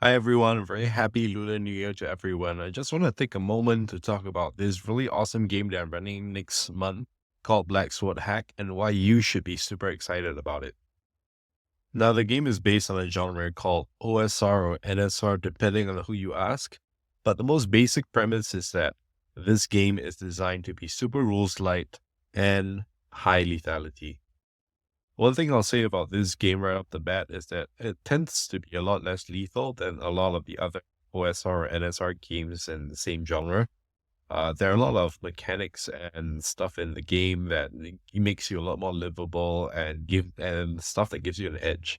Hi everyone, very happy Lunar New Year to everyone. I just want to take a moment to talk about this really awesome game that I'm running next month called Black Sword Hack and why you should be super excited about it. Now, the game is based on a genre called OSR or NSR, depending on who you ask. But the most basic premise is that this game is designed to be super rules light and high lethality. One thing I'll say about this game right off the bat is that it tends to be a lot less lethal than a lot of the other OSR or NSR games in the same genre. There are a lot of mechanics and stuff in the game that makes you a lot more livable and stuff that gives you an edge.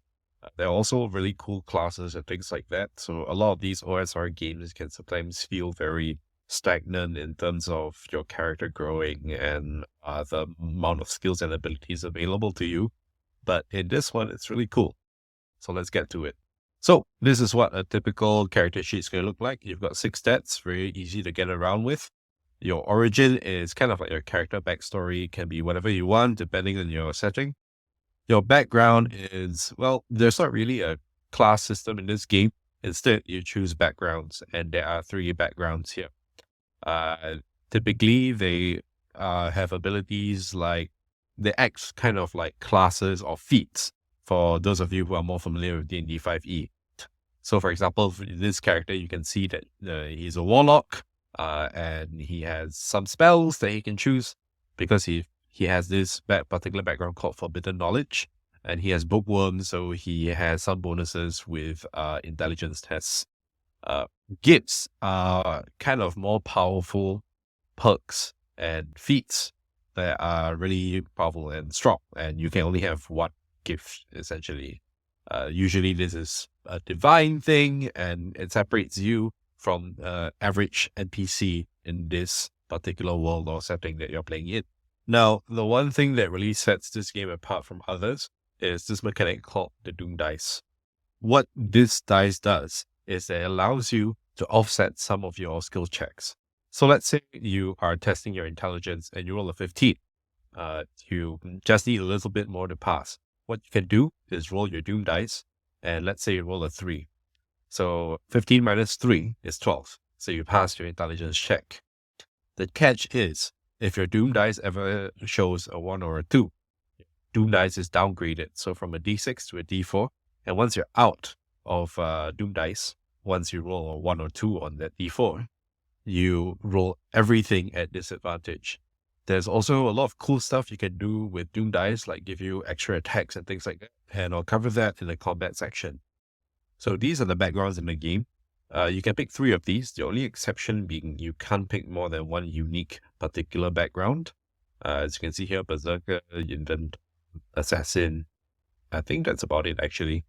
There are also really cool classes and things like that. So a lot of these OSR games can sometimes feel very stagnant in terms of your character growing and the amount of skills and abilities available to you. But in this one, it's really cool. So let's get to it. So this is what a typical character sheet is going to look like. You've got 6 stats, very easy to get around with. Your origin is kind of like your character backstory. It can be whatever you want, depending on your setting. Your background is, well, there's not really a class system in this game. Instead, you choose backgrounds, and there are 3 backgrounds here. Uh, Typically, they have abilities like they act kind of like classes or feats for those of you who are more familiar with D&D 5e. So, for example, for this character, you can see that he's a warlock, and he has some spells that he can choose because he has this particular background called Forbidden Knowledge, and he has bookworms, so he has some bonuses with intelligence tests. Uh, Gifts are kind of more powerful perks and feats that are really powerful and strong, and you can only have one gift essentially. Usually, this is a divine thing, and it separates you from average NPC in this particular world or setting that you're playing in. Now, the one thing that really sets this game apart from others is this mechanic called the Doom Dice. What this dice does is that it allows you to offset some of your skill checks. So let's say you are testing your intelligence and you roll a 15. You just need a little bit more to pass. What you can do is roll your Doom dice, and let's say you roll a 3. So 15 minus 3 is 12. So you pass your intelligence check. The catch is, if your Doom dice ever shows a 1 or a 2, Doom dice is downgraded. So from a D6 to a D4. And once you're out of Doom dice, once you roll a 1 or 2 on that D4, you roll everything at disadvantage. There's also a lot of cool stuff you can do with Doom dice, like give you extra attacks and things like that. And I'll cover that in the combat section. So these are the backgrounds in the game. You can pick 3 of these. The only exception being you can't pick more than one unique particular background. As you can see here, Berserker, Inventor, Assassin. I think that's about it, actually.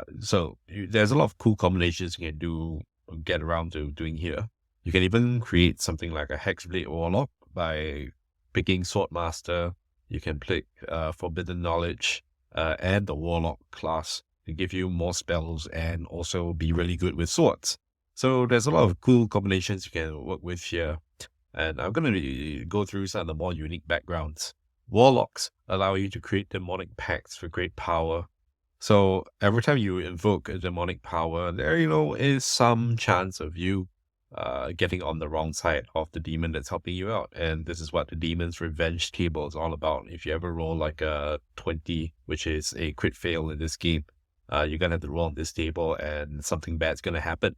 There's a lot of cool combinations you can get around to doing here. You can even create something like a Hexblade Warlock by picking Swordmaster. You can pick Forbidden Knowledge and the Warlock class to give you more spells and also be really good with swords. So there's a lot of cool combinations you can work with here. And I'm going to go through some of the more unique backgrounds. Warlocks allow you to create demonic pacts for great power. So every time you invoke a demonic power, there, is some chance of you getting on the wrong side of the demon that's helping you out. And this is what the Demon's Revenge table is all about. If you ever roll like a 20, which is a crit fail in this game, you're going to have to roll on this table and something bad's going to happen.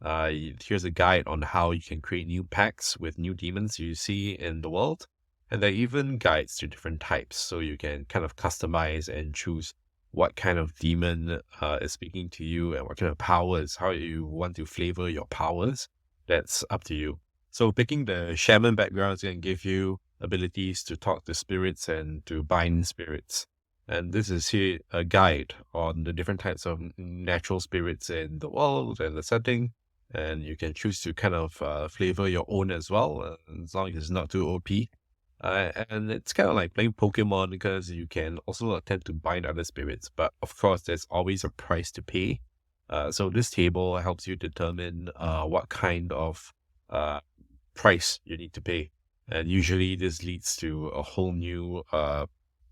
Here's a guide on how you can create new packs with new demons you see in the world. And there are even guides to different types, so you can kind of customize and choose what kind of demon is speaking to you and what kind of powers, how you want to flavor your powers. That's up to you. So picking the shaman background is going to give you abilities to talk to spirits and to bind spirits. And this is here a guide on the different types of natural spirits in the world and the setting. And you can choose to kind of flavor your own as well, as long as it's not too OP. And it's kind of like playing Pokemon because you can also attempt to bind other spirits, but of course, there's always a price to pay. So this table helps you determine what kind of price you need to pay. And usually this leads to a whole new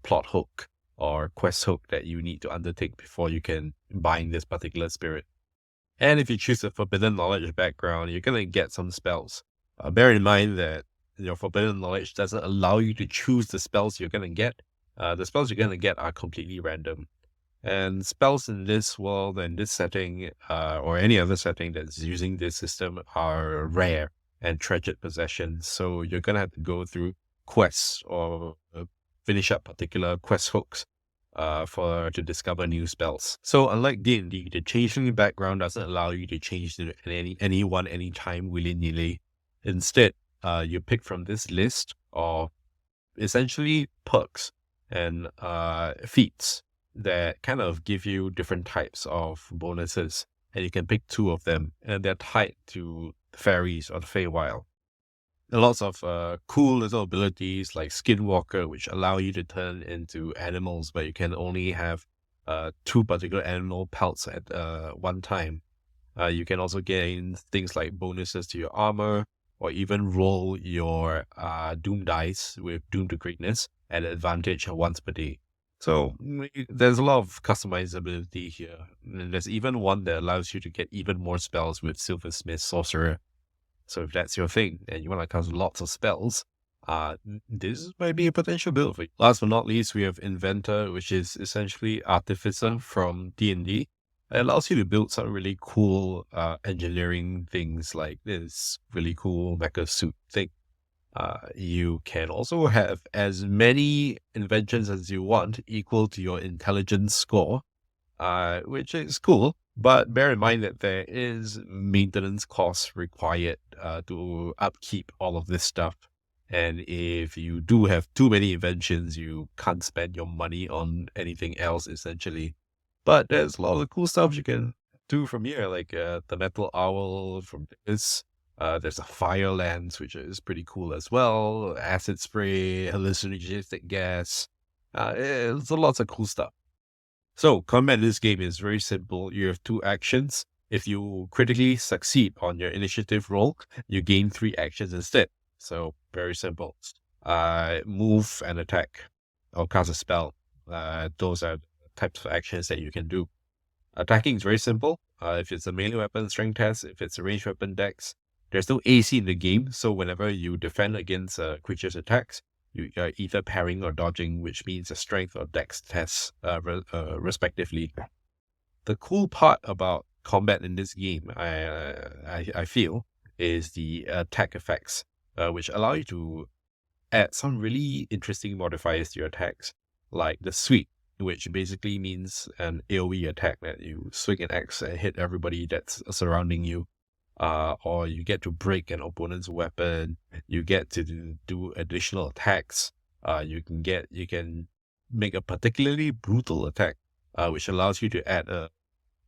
plot hook or quest hook that you need to undertake before you can bind this particular spirit. And if you choose a forbidden knowledge background, you're gonna get some spells. Bear in mind that your forbidden knowledge doesn't allow you to choose the spells you're gonna get. The spells you're gonna get are completely random. And spells in this world and this setting, or any other setting that's using this system, are rare and treasured possessions. So you're gonna have to go through quests or finish up particular quest hooks for to discover new spells. So unlike D&D, the changing background doesn't allow you to change to anyone anytime willy nilly. Instead, you pick from this list of essentially perks and feats that kind of give you different types of bonuses, and you can pick two of them, and they're tied to fairies or the Feywild. Lots of cool little abilities like Skinwalker, which allow you to turn into animals, but you can only have two particular animal pelts at one time. You can also gain things like bonuses to your armor, or even roll your Doom dice with Doom to Greatness at advantage once per day. So there's a lot of customizability here. And there's even one that allows you to get even more spells with Silversmith Sorcerer. So if that's your thing and you want to cast lots of spells, this might be a potential build for you. Last but not least, we have Inventor, which is essentially Artificer from D&D. It allows you to build some really cool engineering things like this really cool mecha suit thing. You can also have as many inventions as you want equal to your intelligence score, which is cool. But bear in mind that there is maintenance costs required to upkeep all of this stuff. And if you do have too many inventions, you can't spend your money on anything else, essentially. But there's a lot of cool stuff you can do from here, like the Metal Owl from this. There's a Fire Lance, which is pretty cool as well. Acid Spray, hallucinogenic gas. It's lots of cool stuff. So, combat in this game is very simple. You have two actions. If you critically succeed on your initiative roll, you gain three actions instead. So, very simple. Move and attack, or cast a spell. Those are types of actions that you can do. Attacking is very simple. If it's a melee weapon, strength test. If it's a ranged weapon, dex. There's no AC in the game, so whenever you defend against a creature's attacks, you are either parrying or dodging, which means a strength or dex test, respectively. The cool part about combat in this game, I feel, is the attack effects, which allow you to add some really interesting modifiers to your attacks, like the sweep, which basically means an AoE attack that you swing an axe and hit everybody that's surrounding you. Or you get to break an opponent's weapon. You get to do additional attacks. You can make a particularly brutal attack, which allows you to add a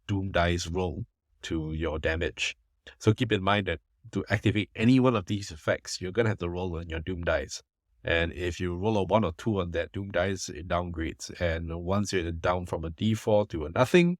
Doom dice roll to your damage. So keep in mind that to activate any one of these effects, you're gonna have to roll on your Doom dice. And if you roll a 1 or 2 on that Doom dice, it downgrades. And once you're down from a D4 to a nothing,